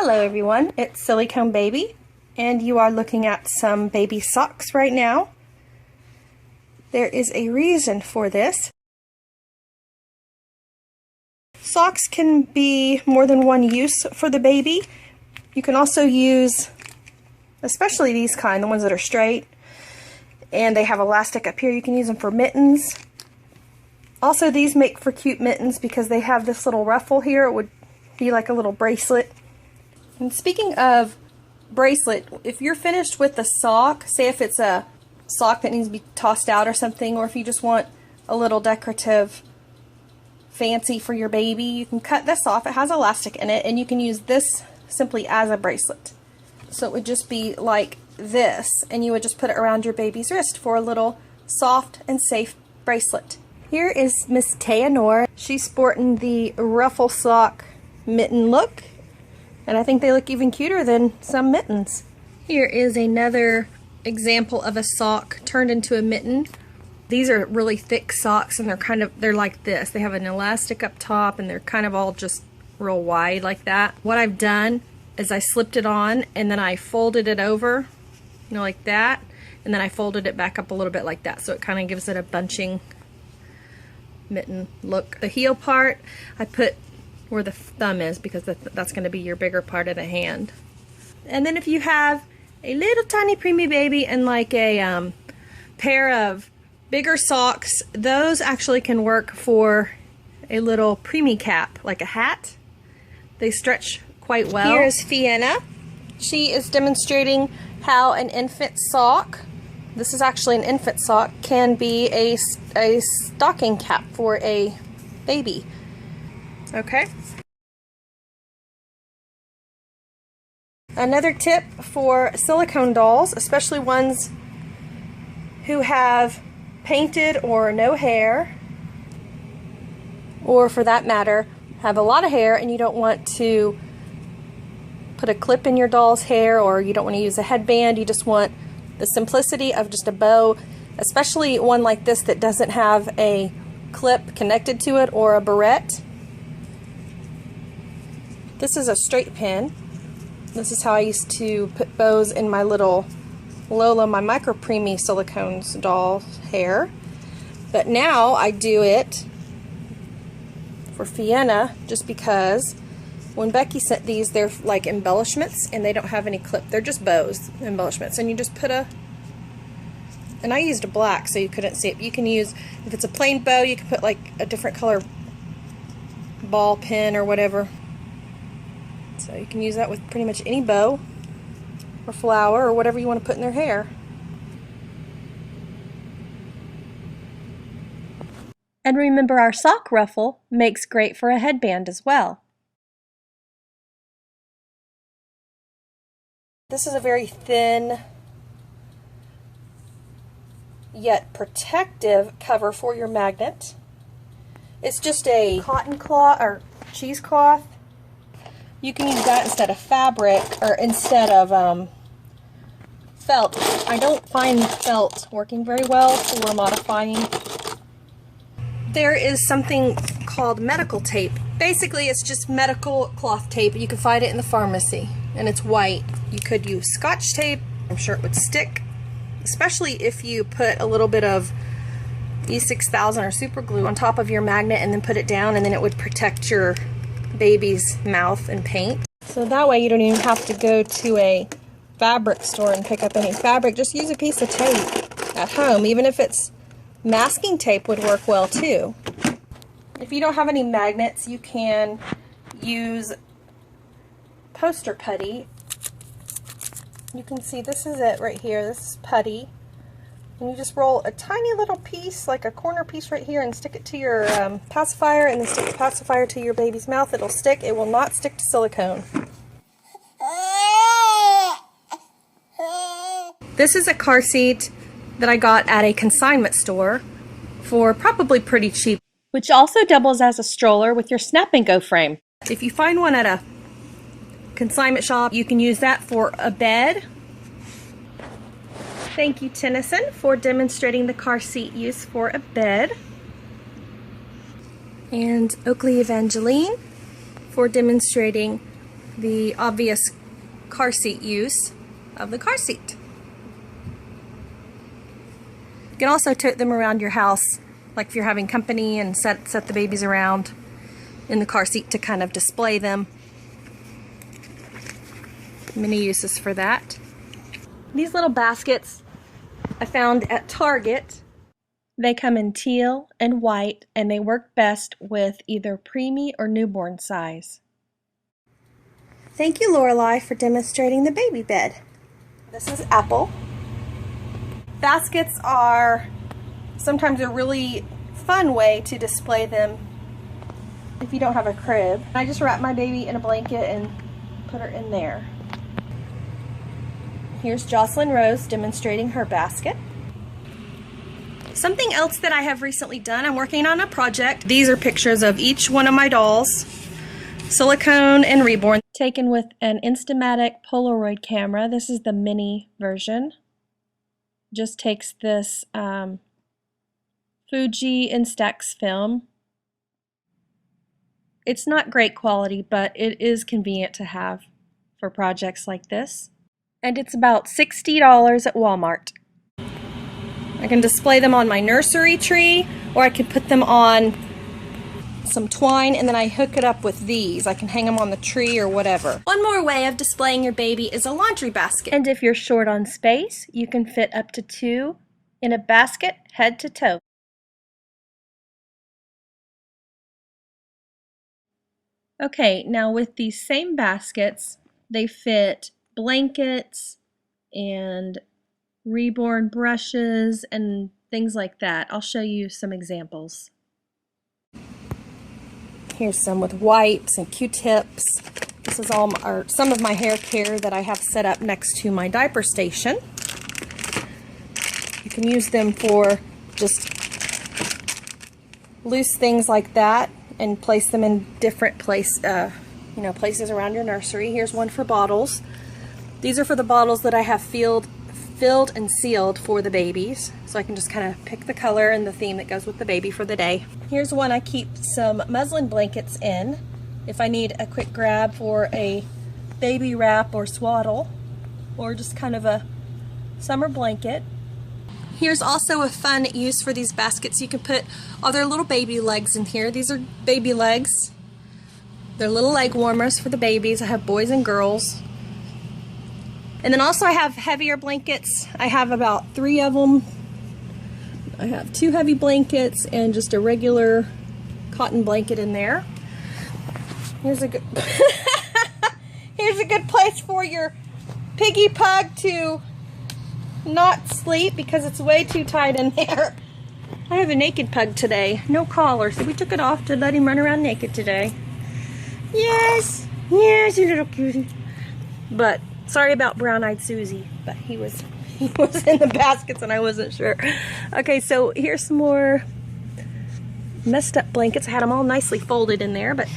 Hello everyone, it's SillyConeBaby, and you are looking at some baby socks right now. There is a reason for this. Socks can be more than one use for the baby. You can also use, especially these kind, the ones that are straight, and they have elastic up here, you can use them for mittens. Also, these make for cute mittens because they have this little ruffle here. It would be like a little bracelet. And speaking of bracelet, if you're finished with the sock, say if it's a sock that needs to be tossed out or something, or if you just want a little decorative fancy for your baby, you can cut this off. It has elastic in it, and you can use this simply as a bracelet. So it would just be like this, and you would just put it around your baby's wrist for a little soft and safe bracelet. Here is Miss Teanor. She's sporting the ruffle sock mitten look, and I think they look even cuter than some mittens. Here is another example of a sock turned into a mitten. These are really thick socks, and they're like this. They have an elastic up top, and they're kind of all just real wide like that. What I've done is I slipped it on, and then I folded it over, you know, like that, and then I folded it back up a little bit like that, so it kind of gives it a bunching mitten look. The heel part I put where the thumb is because that's going to be your bigger part of the hand. And then if you have a little tiny preemie baby and like a pair of bigger socks, those actually can work for a little preemie cap, like a hat. They stretch quite well. Here's Fiona. She is demonstrating how an infant sock, this is actually an infant sock, can be a stocking cap for a baby. Okay. Another tip for silicone dolls, especially ones who have painted or no hair, or for that matter, have a lot of hair and you don't want to put a clip in your doll's hair, or you don't want to use a headband, you just want the simplicity of just a bow, especially one like this that doesn't have a clip connected to it or a barrette. This is a straight pin. This is how I used to put bows in my little Lola, my micro preemie silicones doll hair. But now I do it for Fiona just because when Becky sent these, they're like embellishments and they don't have any clip. They're just bows, embellishments. And you just put and I used a black so you couldn't see it. You can use, if it's a plain bow, you can put like a different color ball pin or whatever. So you can use that with pretty much any bow or flower or whatever you want to put in their hair. And remember, our sock ruffle makes great for a headband as well. This is a very thin yet protective cover for your magnet. It's just a cotton cloth or cheesecloth. You can use that instead of fabric or instead of felt. I don't find felt working very well for modifying. There is something called medical tape. Basically, it's just medical cloth tape. You can find it in the pharmacy, and it's white. You could use Scotch tape. I'm sure it would stick, especially if you put a little bit of E6000 or super glue on top of your magnet and then put it down, and then it would protect your baby's mouth and paint. So that way you don't even have to go to a fabric store and pick up any fabric. Just use a piece of tape at home. Even if it's masking tape would work well too. If you don't have any magnets, you can use poster putty. You can see this is it right here. This is putty. And you just roll a tiny little piece, like a corner piece right here, and stick it to your pacifier, and then stick the pacifier to your baby's mouth. It'll stick. It will not stick to silicone. This is a car seat that I got at a consignment store for probably pretty cheap, which also doubles as a stroller with your snap and go frame. If you find one at a consignment shop, you can use that for a bed. Thank you, Tennyson, for demonstrating the car seat use for a bed. And Oakley Evangeline for demonstrating the obvious car seat use of the car seat. You can also tote them around your house, like if you're having company, and set the babies around in the car seat to kind of display them. Many uses for that. These little baskets I found at Target. They come in teal and white, and they work best with either preemie or newborn size. Thank you, Lorelei, for demonstrating the baby bed. This is Apple. Baskets are sometimes a really fun way to display them if you don't have a crib. I just wrap my baby in a blanket and put her in there. Here's Jocelyn Rose demonstrating her basket. Something else that I have recently done, I'm working on a project. These are pictures of each one of my dolls, Silicone and Reborn, taken with an Instamatic Polaroid camera. This is the mini version. Just takes this Fuji Instax film. It's not great quality, but it is convenient to have for projects like this. And it's about $60 at Walmart. I can display them on my nursery tree, or I can put them on some twine and then I hook it up with these. I can hang them on the tree or whatever. One more way of displaying your baby is a laundry basket. And if you're short on space, you can fit up to 2 in a basket head to toe. Okay, now with these same baskets, they fit blankets and Reborn brushes and things like that. I'll show you some examples. Here's some with wipes and Q-tips. This is all some of my hair care that I have set up next to my diaper station. You can use them for just loose things like that and place them in different places around your nursery. Here's one for bottles. These are for the bottles that I have filled and sealed for the babies, so I can just kind of pick the color and the theme that goes with the baby for the day. Here's one I keep some muslin blankets in if I need a quick grab for a baby wrap or swaddle, or just kind of a summer blanket. Here's also a fun use for these baskets. You can put all their little baby legs in here. These are baby legs. They're little leg warmers for the babies. I have boys and girls. And then also I have heavier blankets. I have about 3 of them. I have 2 heavy blankets and just a regular cotton blanket in there. Here's a good here's a good place for your piggy pug to not sleep because it's way too tight in there. I have a naked pug today, no collar, so we took it off to let him run around naked today. Yes, you little cutie. But sorry about brown-eyed Susie, but he was in the baskets and I wasn't sure. Okay, so here's some more messed up blankets. I had them all nicely folded in there, but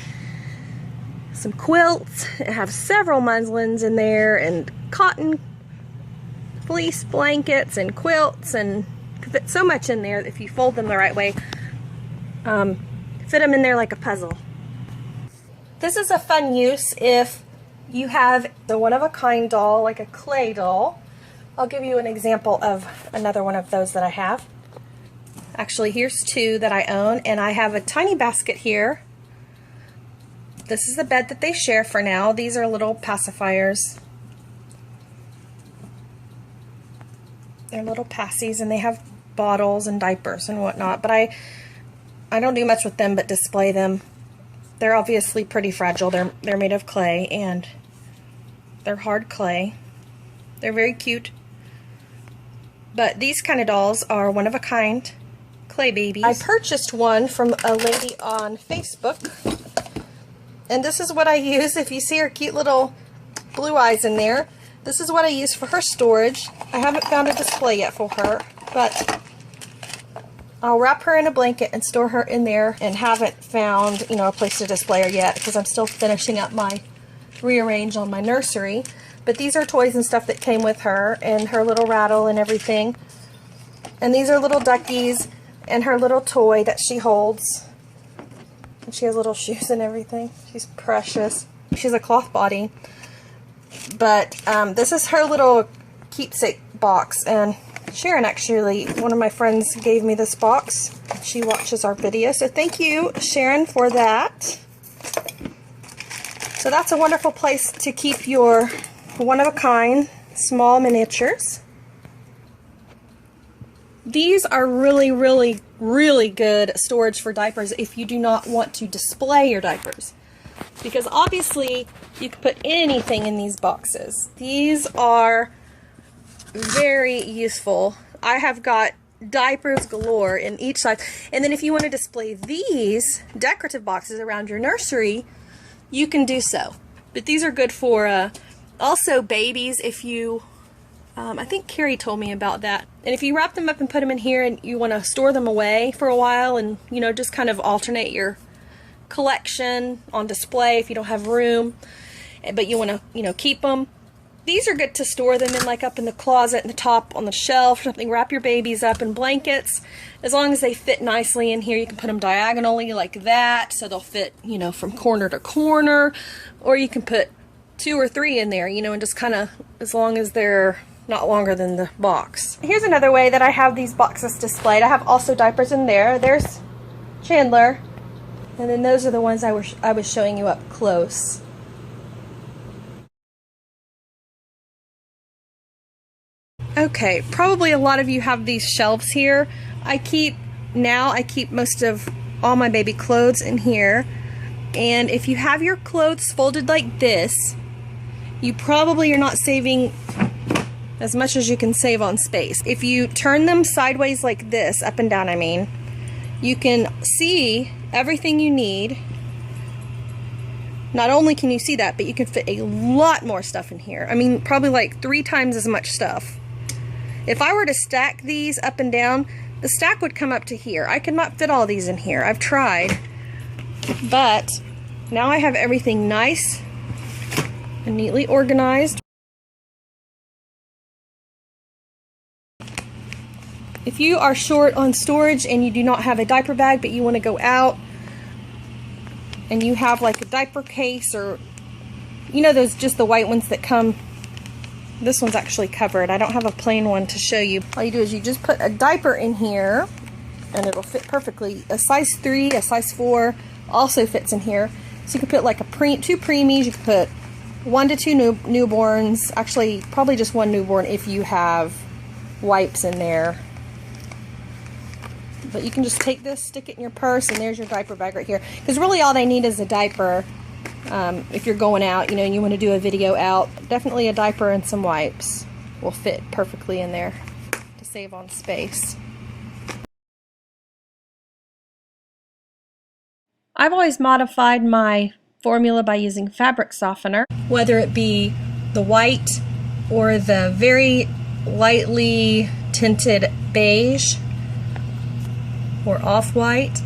some quilts. I have several muslins in there and cotton fleece blankets and quilts, and fit so much in there if you fold them the right way. Fit them in there like a puzzle. This is a fun use if you have the one-of-a-kind doll, like a clay doll. I'll give you an example of another one of those that I have. Actually, here's 2 that I own, and I have a tiny basket here. This is the bed that they share for now. These are little pacifiers. They're little passies, and they have bottles and diapers and whatnot, but I don't do much with them but display them. They're obviously pretty fragile. They're made of clay, and they're hard clay. They're very cute. But these kind of dolls are one-of-a-kind clay babies. I purchased one from a lady on Facebook, and this is what I use. If you see her cute little blue eyes in there, this is what I use for her storage. I haven't found a display yet for her, but I'll wrap her in a blanket and store her in there, and haven't found, a place to display her yet because I'm still finishing up my rearrange on my nursery. But these are toys and stuff that came with her, and her little rattle and everything. And these are little duckies and her little toy that she holds. And she has little shoes and everything. She's precious. She has a cloth body, but this is her little keepsake box, and Sharon, actually, one of my friends gave me this box. She watches our video, so thank you, Sharon, for that. So that's a wonderful place to keep your one-of-a-kind small miniatures. These are really, really, really good storage for diapers if you do not want to display your diapers, because obviously you can put anything in these boxes. These are very useful. I have got diapers galore in each size. And then if you want to display these decorative boxes around your nursery, you can do so. But these are good for also babies. If you I think Carrie told me about that. And if you wrap them up and put them in here and you want to store them away for a while, and you know, just kind of alternate your collection on display if you don't have room, but you want to, you know, keep them. These are good to store them in, like up in the closet, in the top on the shelf or something. Wrap your babies up in blankets. As long as they fit nicely in here, you can put them diagonally like that, so they'll fit, you know, from corner to corner. Or you can put 2 or 3 in there, you know, and just kind of, as long as they're not longer than the box. Here's another way that I have these boxes displayed. I have also diapers in there. There's Chandler, and then those are the ones I was showing you up close. Okay, probably a lot of you have these shelves here. I keep most of all my baby clothes in here. And if you have your clothes folded like this, you probably are not saving as much as you can save on space. If you turn them sideways like this, up and down I mean, you can see everything you need. Not only can you see that, but you can fit a lot more stuff in here. I mean, probably like 3 times as much stuff. If I were to stack these up and down, the stack would come up to here. I could not fit all these in here. I've tried, but now I have everything nice and neatly organized. If you are short on storage and you do not have a diaper bag, but you want to go out and you have like a diaper case, or you know, those just the white ones that come. This one's actually covered. I don't have a plain one to show you. All you do is you just put a diaper in here and it'll fit perfectly. A size 3, a size 4 also fits in here. So you can put like 2 preemies, you can put 1 to 2 newborns, actually probably just 1 newborn if you have wipes in there. But you can just take this, stick it in your purse, and there's your diaper bag right here. Because really all they need is a diaper. If you're going out, you know, and you want to do a video out, definitely a diaper and some wipes will fit perfectly in there to save on space. I've always modified my formula by using fabric softener, whether it be the white or the very lightly tinted beige or off-white.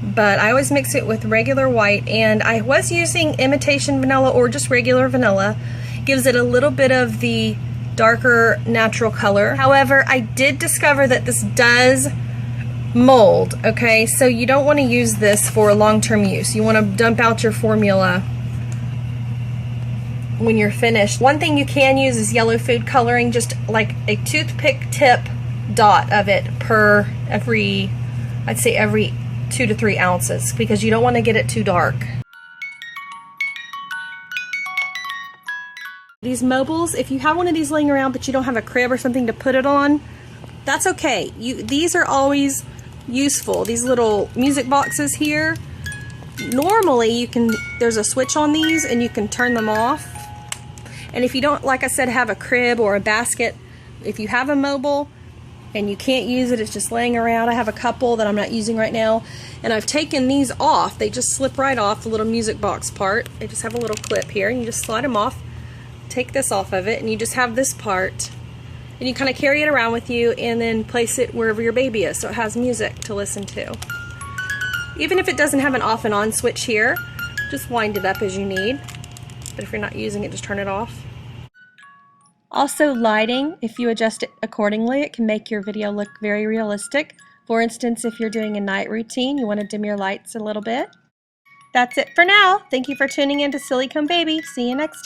But I always mix it with regular white, and I was using imitation vanilla or just regular vanilla. Gives it a little bit of the darker natural color. However, I did discover that this does mold, okay? So you don't want to use this for long-term use. You want to dump out your formula when you're finished. One thing you can use is yellow food coloring, just like a toothpick tip dot of it per every, I'd say every 2 to 3 ounces, because you don't want to get it too dark. These mobiles, if you have one of these laying around but you don't have a crib or something to put it on, that's okay. These are always useful. These little music boxes here, normally there's a switch on these and you can turn them off. And if you don't, like I said, have a crib or a basket, if you have a mobile and you can't use it, it's just laying around. I have a couple that I'm not using right now, and I've taken these off. They just slip right off the little music box part. They just have a little clip here, and you just slide them off, take this off of it, and you just have this part, and you kind of carry it around with you and then place it wherever your baby is so it has music to listen to. Even if it doesn't have an off and on switch here, just wind it up as you need, but if you're not using it, just turn it off. Also, lighting, if you adjust it accordingly, it can make your video look very realistic. For instance, if you're doing a night routine, you want to dim your lights a little bit. That's it for now. Thank you for tuning in to SillyConeBaby. See you next time.